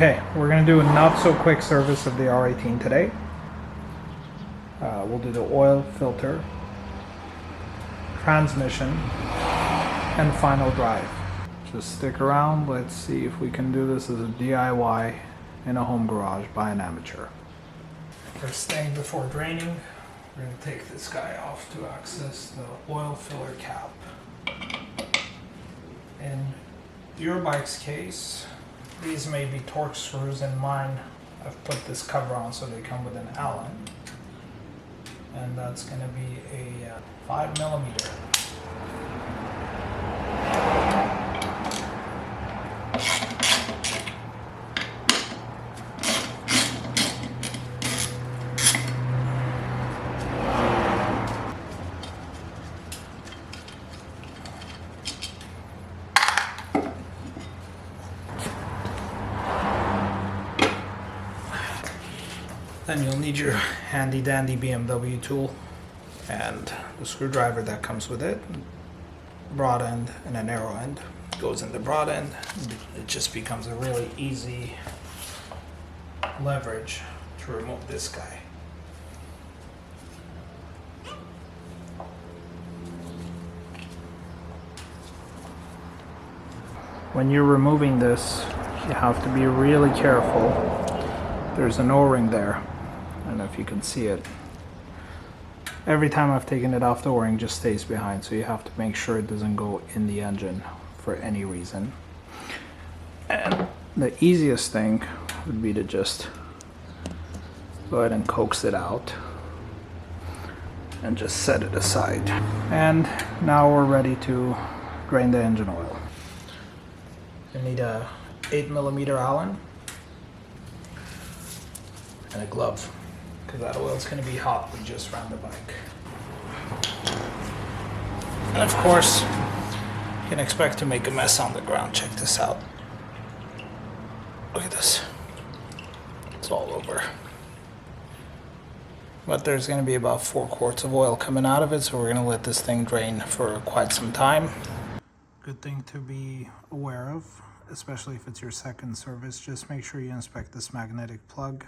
Okay, we're going to do a not so quick service of the R18 today. We'll do the oil filter, transmission, and final drive. Just stick around. Let's see if we can do this as a DIY in a home garage by an amateur. First thing before draining, we're going to take this guy off to access the oil filler cap. In your bike's case, these may be Torx screws. In mine, I've put this cover on so they come with an Allen. And that's going to be a 5mm. Then you'll need your handy dandy BMW tool and the screwdriver that comes with it. Broad end and a narrow end goes in the broad end. It just becomes a really easy leverage to remove this guy. When you're removing this, you have to be really careful. There's an O-ring there. I don't know if you can see it. Every time I've taken it off, the O-ring just stays behind, so you have to make sure it doesn't go in the engine for any reason. And the easiest thing would be to just go ahead and coax it out and just set it aside. And now we're ready to drain the engine oil. You need a 8mm Allen and a glove, because that oil's going to be hot when just around the bike. And of course, you can expect to make a mess on the ground. Check this out. Look at this. It's all over. But there's going to be about 4 quarts of oil coming out of it, so we're going to let this thing drain for quite some time. Good thing to be aware of, especially if it's your second service. Just make sure you inspect this magnetic plug.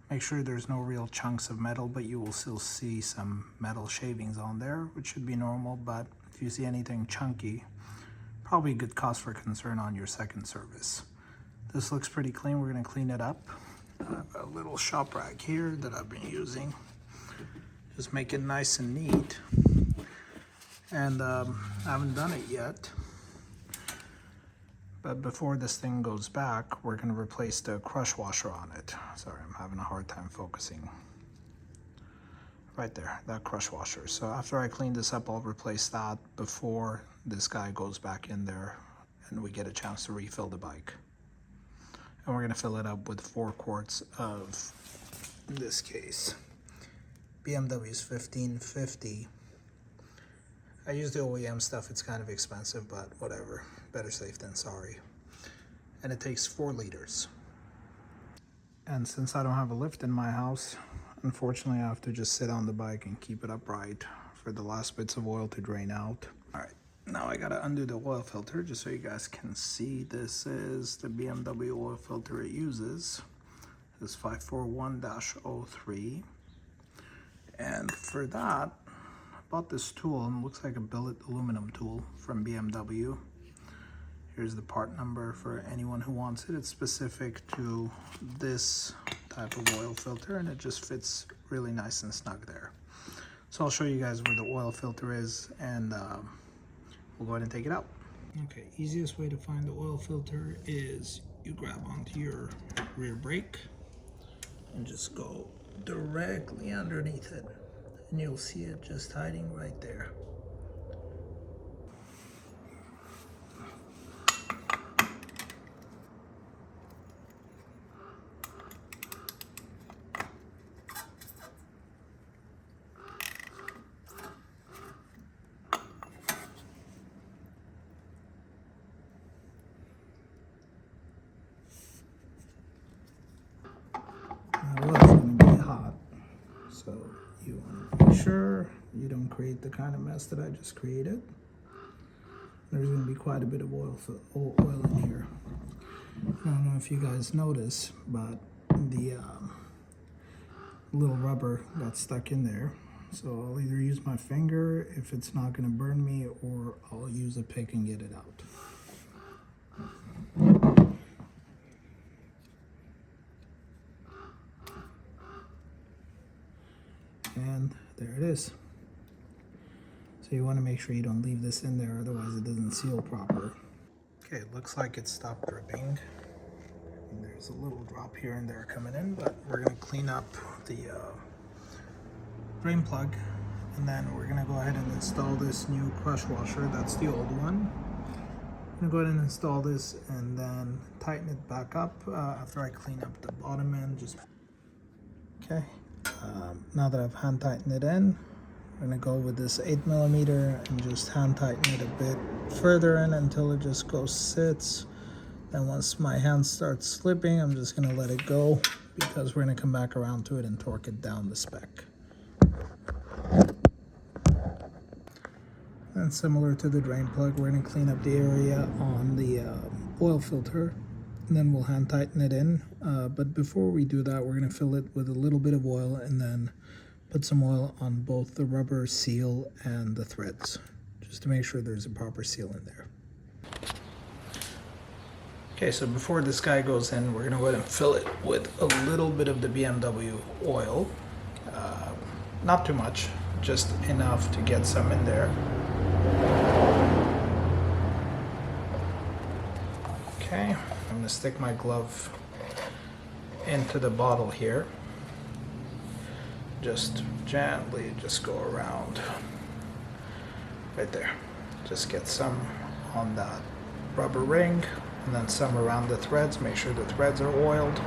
Make sure there's no real chunks of metal, but you will still see some metal shavings on there, which should be normal. But if you see anything chunky, probably good cause for concern on your second service. This looks pretty clean. We're going to clean it up. I have a little shop rag here that I've been using. Just make it nice and neat. And I haven't done it yet. But before this thing goes back, we're going to replace the crush washer on it. Sorry, I'm having a hard time focusing. Right there, that crush washer. So after I clean this up, I'll replace that before this guy goes back in there and we get a chance to refill the bike. And we're going to fill it up with 4 quarts of, in this case, BMW's 1550. I use the OEM stuff. It's kind of expensive, but whatever. Better safe than sorry. And it takes 4 liters. And since I don't have a lift in my house, unfortunately I have to just sit on the bike and keep it upright for the last bits of oil to drain out. All right, now I gotta undo the oil filter just so you guys can see. This is the BMW oil filter it uses. This is 541-03. And for that, I bought this tool, and it looks like a billet aluminum tool from BMW. Here's the part number for anyone who wants it. It's specific to this type of oil filter, and it just fits really nice and snug there. So I'll show you guys where the oil filter is, and we'll go ahead and take it out. Okay, easiest way to find the oil filter is you grab onto your rear brake and just go directly underneath it, and you'll see it just hiding right there. Now, it's going to be hot, so you want to make sure you don't create the kind of mess that I just created. There's going to be quite a bit of oil in here. I don't know if you guys notice, but the little rubber got stuck in there. So I'll either use my finger if it's not going to burn me, or I'll use a pick and get it out. And there it is. So you want to make sure you don't leave this in there, otherwise it doesn't seal proper. Okay, it looks like it stopped dripping. And there's a little drop here and there coming in, but we're going to clean up the drain plug, and then we're going to go ahead and install this new crush washer. That's the old one. I'm going to go ahead and install this and then tighten it back up after I clean up the bottom end. Okay, now that I've hand tightened it in, I'm going to go with this 8mm and just hand tighten it a bit further in until it just sits. Then once my hand starts slipping, I'm just going to let it go, because we're going to come back around to it and torque it down the spec. And similar to the drain plug, we're going to clean up the area on the oil filter, and then we'll hand tighten it in. But before we do that, we're going to fill it with a little bit of oil and then put some oil on both the rubber seal and the threads, just to make sure there's a proper seal in there. Okay, so before this guy goes in, we're going to go ahead and fill it with a little bit of the BMW oil. Not too much, just enough to get some in there. Okay, I'm going to stick my glove into the bottle here. Just gently just go around right there. Just get some on that rubber ring, and then some around the threads. Make sure the threads are oiled.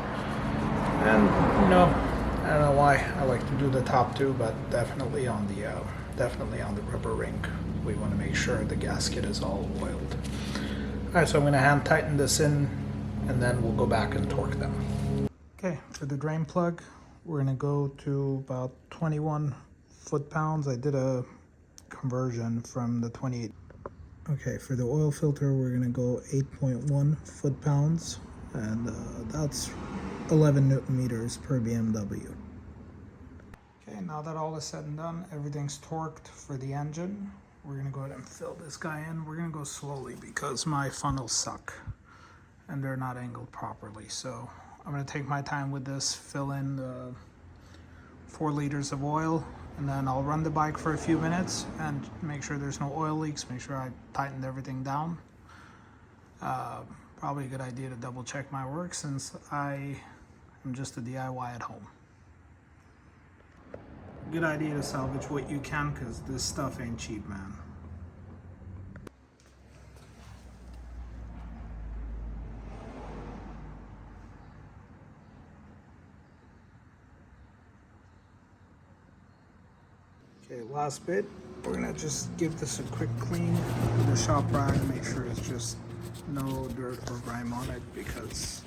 And I don't know why I like to do the top too, but definitely on the rubber ring, we want to make sure the gasket is all oiled. All right, so I'm going to hand tighten this in, and then we'll go back and torque them. Okay, for the drain plug, we're going to go to about 21 foot-pounds. I did a conversion from the 28. Okay, for the oil filter, we're going to go 8.1 foot-pounds, and that's 11 Newton meters per BMW. Okay, now that all is said and done, everything's torqued for the engine. We're going to go ahead and fill this guy in. We're going to go slowly because my funnels suck and they're not angled properly. So I'm going to take my time with this, fill in the 4 liters of oil, and then I'll run the bike for a few minutes and make sure there's no oil leaks, make sure I tightened everything down. Probably a good idea to double check my work since I am just a DIY at home. Good idea to salvage what you can, because this stuff ain't cheap, man. Okay, last bit. We're gonna just give this a quick clean with a shop rag, make sure it's just no dirt or grime on it, because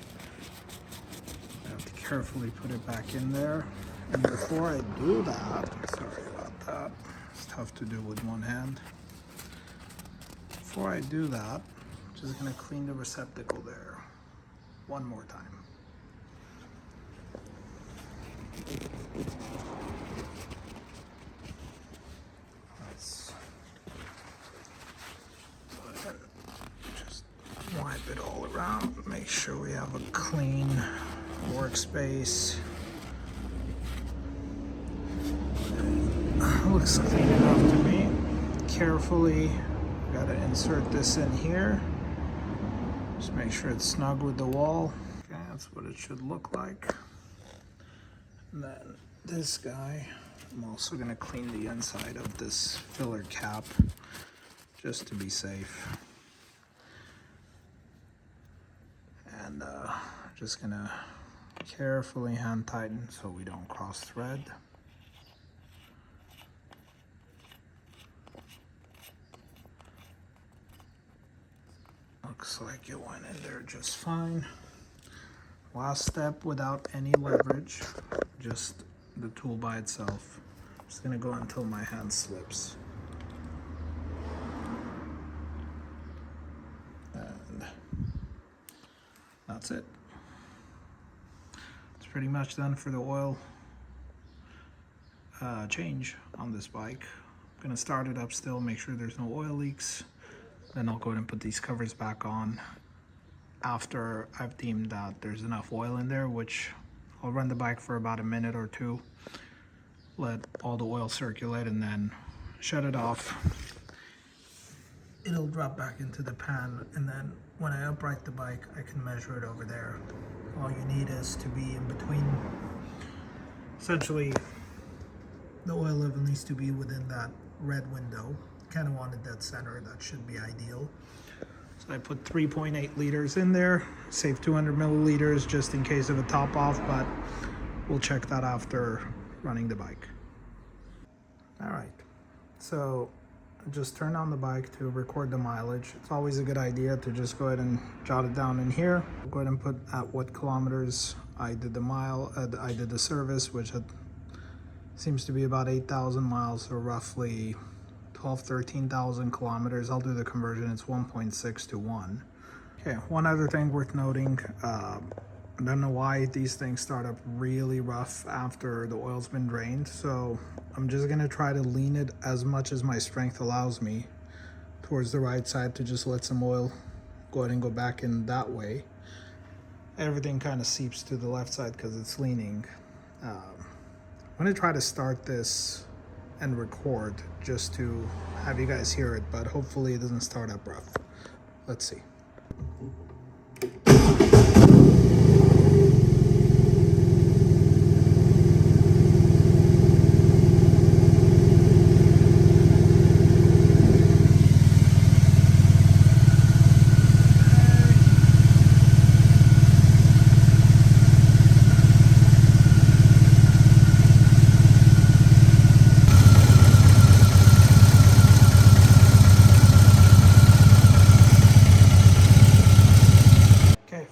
I have to carefully put it back in there. And before I do that, sorry about that, it's tough to do with one hand. Before I do that, I'm just gonna clean the receptacle there one more time. Let's go ahead and just wipe it all around, make sure we have a clean workspace. Looks clean enough to me. Carefully, gotta insert this in here. Just make sure it's snug with the wall. Okay, that's what it should look like. And then this guy, I'm also gonna clean the inside of this filler cap just to be safe. And just gonna carefully hand tighten so we don't cross thread. Looks like it went in there just fine. Last step without any leverage, just the tool by itself. I'm just gonna go until my hand slips. And that's that's it. It's pretty much done for the oil change on this bike. I'm gonna start it up still, make sure there's no oil leaks. Then I'll go ahead and put these covers back on after I've deemed that there's enough oil in there, which I'll run the bike for about a minute or two, let all the oil circulate, and then shut it off. It'll drop back into the pan, and then when I upright the bike, I can measure it over there. All you need is to be in between. Essentially, the oil level needs to be within that red window. Kind of want it dead center. That should be ideal. So I put 3.8 liters in there, save 200 milliliters just in case of a top off, but we'll check that after running the bike. All right, so I just turned on the bike to record the mileage. It's always a good idea to just go ahead and jot it down in here. Go ahead and put at what kilometers I did the service, which seems to be about 8,000 miles, or roughly 13,000 kilometers. I'll do the conversion. It's 1.6 to 1. Okay, one other thing worth noting. I don't know why these things start up really rough after the oil's been drained, so I'm just gonna try to lean it as much as my strength allows me towards the right side to just let some oil go ahead and go back in that way. Everything kind of seeps to the left side because it's leaning. I'm gonna try to start this and record just to have you guys hear it, but hopefully it doesn't start up rough. Let's see.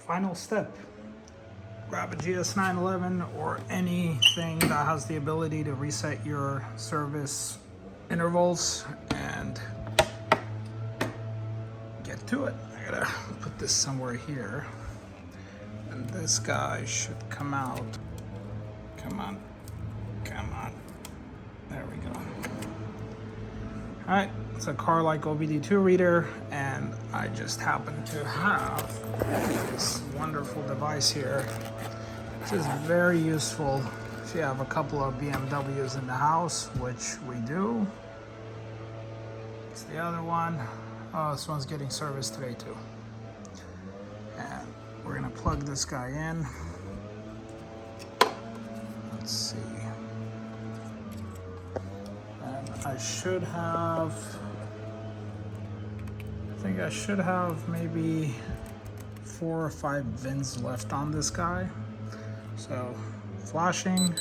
Final step, grab a GS911 or anything that has the ability to reset your service intervals and get to it. I gotta put this somewhere here, and this guy should come out. Come on, come on. There we go. All right, it's a car-like OBD2 reader, and I just happen to have this wonderful device here, which is very useful if you have a couple of BMWs in the house, which we do. It's the other one. Oh, this one's getting serviced today too. And we're gonna plug this guy in. Let's see. I should have, I think I should have maybe 4 or 5 VINs left on this guy. So, flashing,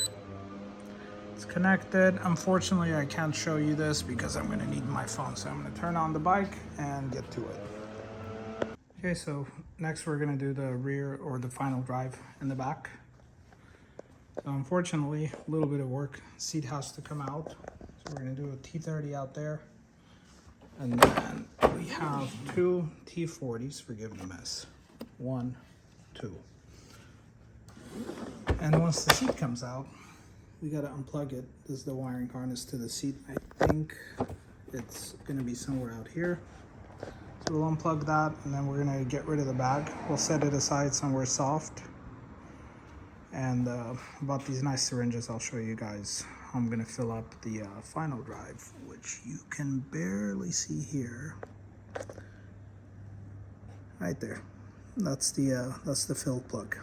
it's connected. Unfortunately, I can't show you this because I'm gonna need my phone. So I'm gonna turn on the bike and get to it. Okay, so next we're gonna do the rear or the final drive in the back. So unfortunately, a little bit of work. Seat has to come out. So we're gonna do a T30 out there. And then we have 2 T40s, forgive the mess. 1, 2. And once the seat comes out, we gotta unplug it. This is the wiring harness to the seat. I think it's gonna be somewhere out here. So we'll unplug that, and then we're gonna get rid of the bag. We'll set it aside somewhere soft. And about these nice syringes, I'll show you guys how I'm gonna fill up the final drive, which you can barely see here. Right there. That's the fill plug.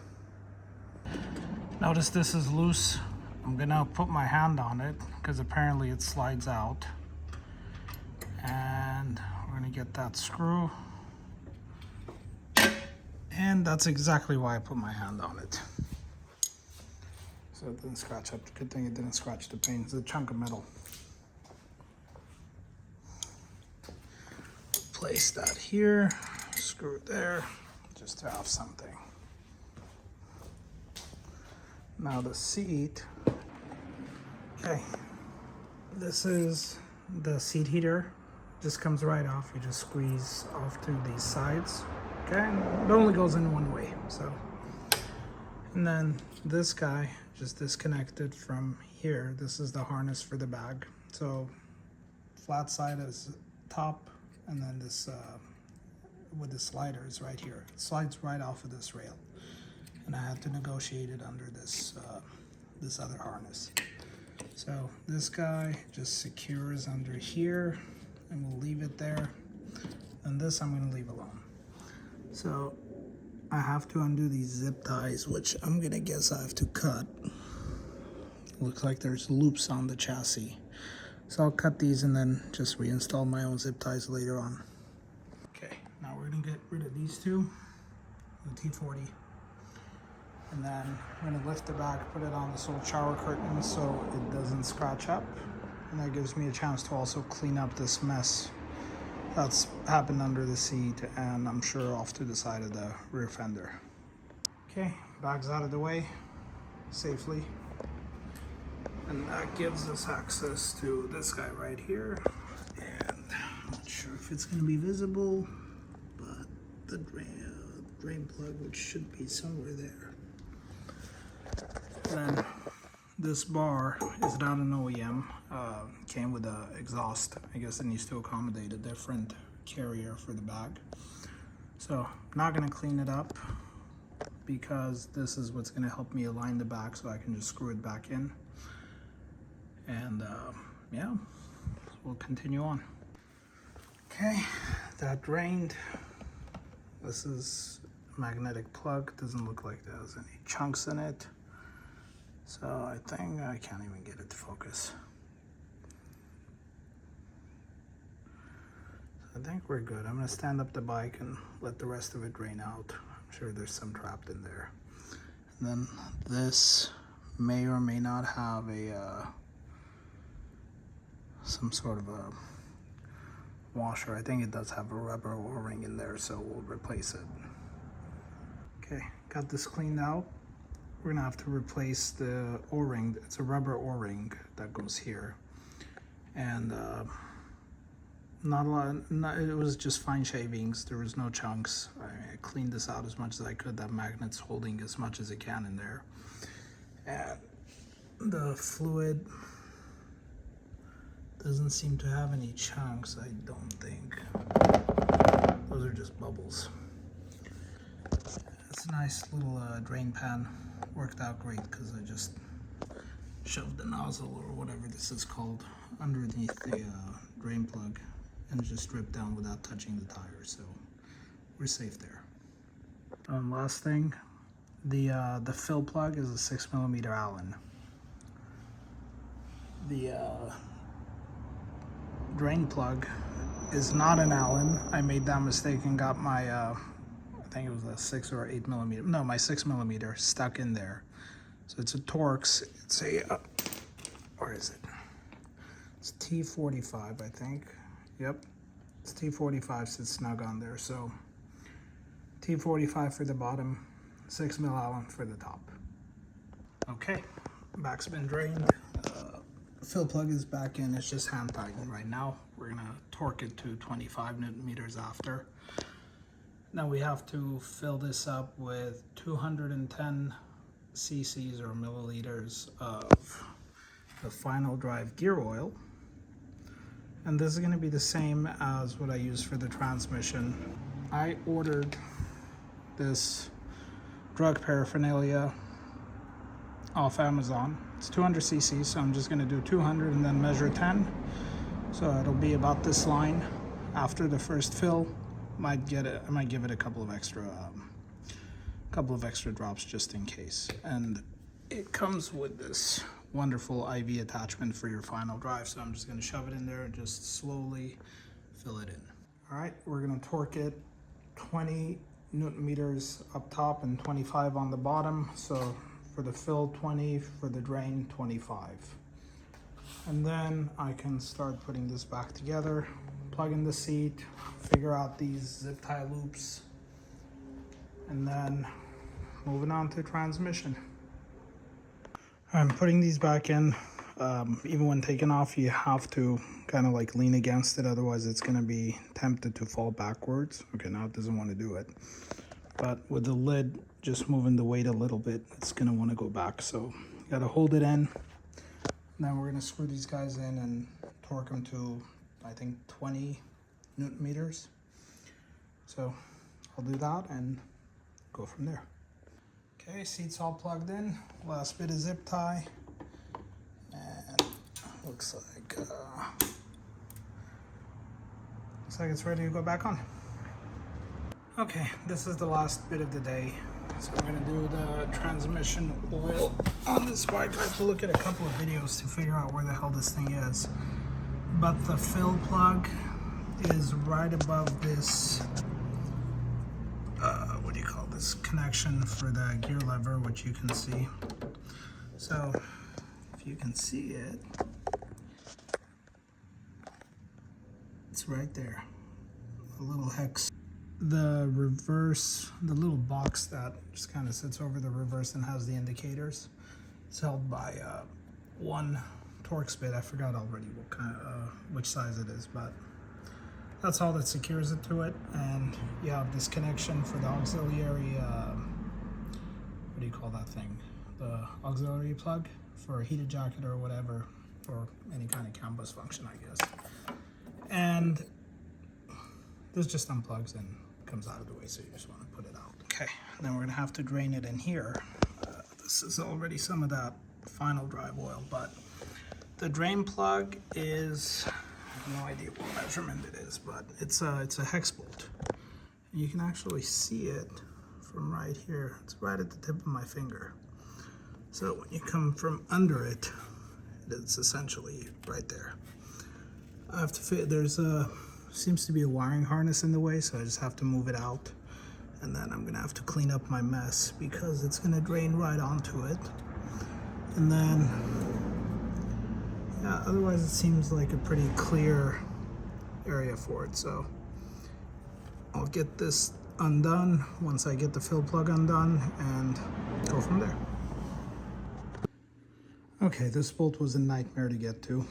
Notice this is loose. I'm gonna put my hand on it because apparently it slides out. And we're gonna get that screw. And that's exactly why I put my hand on it. So it didn't scratch up. Good thing it didn't scratch the paint. It's a chunk of metal. Place that here, screw it there, just to have something. Now the seat. Okay, this is the seat heater. This comes right off. You just squeeze off to these sides. Okay, and it only goes in one way, so. And then this guy just disconnected from here. This is the harness for the bag. So flat side is top, and then this with the sliders right here. It slides right off of this rail, and I had to negotiate it under this this other harness. So this guy just secures under here, and we'll leave it there. And this I'm going to leave alone. So I have to undo these zip ties, which I'm going to guess I have to cut. Looks like there's loops on the chassis. So I'll cut these and then just reinstall my own zip ties later on. Okay, now we're going to get rid of these two, the T40. And then I'm going to lift the back, put it on this old shower curtain so it doesn't scratch up. And that gives me a chance to also clean up this mess that's happened under the seat and I'm sure off to the side of the rear fender. Okay, bag's out of the way safely. And that gives us access to this guy right here. And I'm not sure if it's going to be visible, but the drain plug, which should be somewhere there. Then this bar is not an OEM, came with an exhaust. I guess it needs to accommodate a different carrier for the bag. So I'm not going to clean it up because this is what's going to help me align the back so I can just screw it back in. And yeah, we'll continue on. Okay, that drained. This is a magnetic plug. Doesn't look like there's any chunks in it. So I think I can't even get it to focus. So I think we're good. I'm gonna stand up the bike and let the rest of it drain out. I'm sure there's some trapped in there. And then this may or may not have a some sort of a washer. I think it does have a rubber O-ring in there, so we'll replace it. Okay, got this cleaned out. We're gonna have to replace the O-ring. It's a rubber O-ring that goes here, and not a lot. It was just fine shavings. There was no chunks. I cleaned this out as much as I could. That magnet's holding as much as it can in there, and the fluid doesn't seem to have any chunks. I don't think. Those are just bubbles. It's a nice little drain pan. Worked out great because I just shoved the nozzle or whatever this is called underneath the drain plug and just dripped down without touching the tire, so we're safe there. Last thing, the fill plug is a 6mm Allen. The drain plug is not an Allen. I made that mistake and got my I think it was a 6 or 8mm. No, my 6mm stuck in there. So it's a Torx. It's a where is it? It's T45, I think. Yep, it's T45. Sits snug on there. So T45 for the bottom, 6mm Allen for the top. Okay, back's been drained. Fill plug is back in. It's just hand tightened right now. We're gonna torque it to 25 Newton meters after. Now we have to fill this up with 210 cc's or milliliters of the final drive gear oil. And this is going to be the same as what I use for the transmission. I ordered this drug paraphernalia off Amazon. It's 200 cc's, so I'm just going to do 200 and then measure 10. So it'll be about this line after the first fill. I might give it a couple of extra drops just in case. And it comes with this wonderful IV attachment for your final drive. So I'm just going to shove it in there and just slowly fill it in. All right, we're going to torque it 20 Newton meters up top and 25 on the bottom. So for the fill 20, for the drain 25. And then I can start putting this back together. Plug in the seat, figure out these zip tie loops, and then moving on to transmission. I'm putting these back in. Even when taking off, you have to kind of like lean against it, otherwise it's going to be tempted to fall backwards. Okay, now it doesn't want to do it. But with the lid just moving the weight a little bit, it's going to want to go back. So you got to hold it in. Then we're going to screw these guys in and torque them to, I think, 20 Newton meters. So I'll do that and go from there. Okay, seat's all plugged in. Last bit of zip tie. And looks like it's ready to go back on. Okay, this is the last bit of the day. So we're gonna do the transmission oil on this bike. I have to look at a couple of videos to figure out where the hell this thing is. But the fill plug is right above this, what do you call this, connection for the gear lever, which you can see. So if you can see it, it's right there, a little hex. The reverse, the little box that just kind of sits over the reverse and has the indicators, it's held by one Torx bit. I forgot already what kind of, which size it is, but that's all that secures it to it. And you have this connection for the auxiliary, what do you call that thing? The auxiliary plug for a heated jacket or whatever, or any kind of CAN bus function, I guess. And this just unplugs and comes out of the way, so you just want to put it out. Okay, and then we're gonna have to drain it in here. This is already some of that final drive oil, but the drain plug is, I have no idea what measurement it is, but it's a hex bolt. And you can actually see it from right here. It's right at the tip of my finger. So when you come from under it, it's essentially right there. I have to fit, seems to be a wiring harness in the way, so I just have to move it out. And then I'm gonna have to clean up my mess because it's gonna drain right onto it. And then, yeah, otherwise it seems like a pretty clear area for it. So I'll get this undone once I get the fill plug undone and go from there. Okay, this bolt was a nightmare to get to.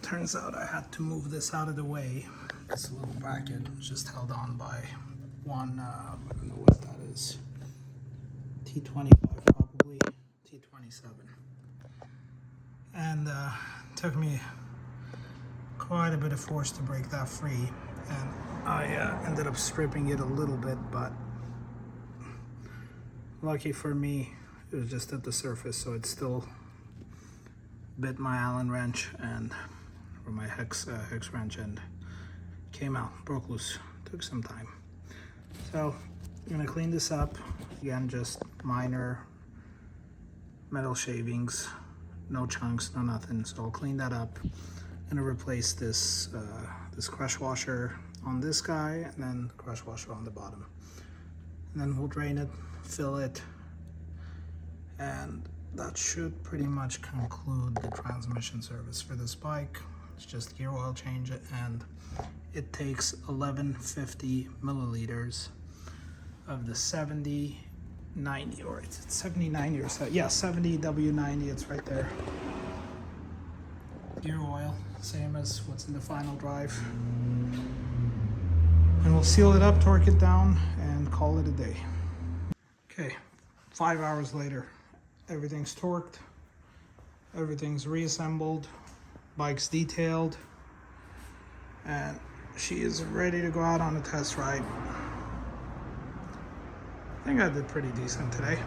Turns out I had to move this out of the way. This little bracket is just held on by one, I don't know what that is, T25 probably, T27. And took me quite a bit of force to break that free. And I ended up stripping it a little bit, but lucky for me, it was just at the surface, so it still bit my Allen wrench and or my hex wrench and came out, broke loose. Took some time. So I'm gonna clean this up. Again, just minor metal shavings, no chunks, no nothing. So I'll clean that up. I'm gonna replace this this crush washer on this guy and then crush washer on the bottom. And then we'll drain it, fill it, and that should pretty much conclude the transmission service for this bike. It's just gear oil change, and it takes 1150 milliliters of the 7090, or it's 7090 or so. Yeah, 70 W90, it's right there. Gear oil, same as what's in the final drive. And we'll seal it up, torque it down, and call it a day. Okay, 5 hours later. Everything's torqued, everything's reassembled, bike's detailed, and she is ready to go out on a test ride. I think I did pretty decent today.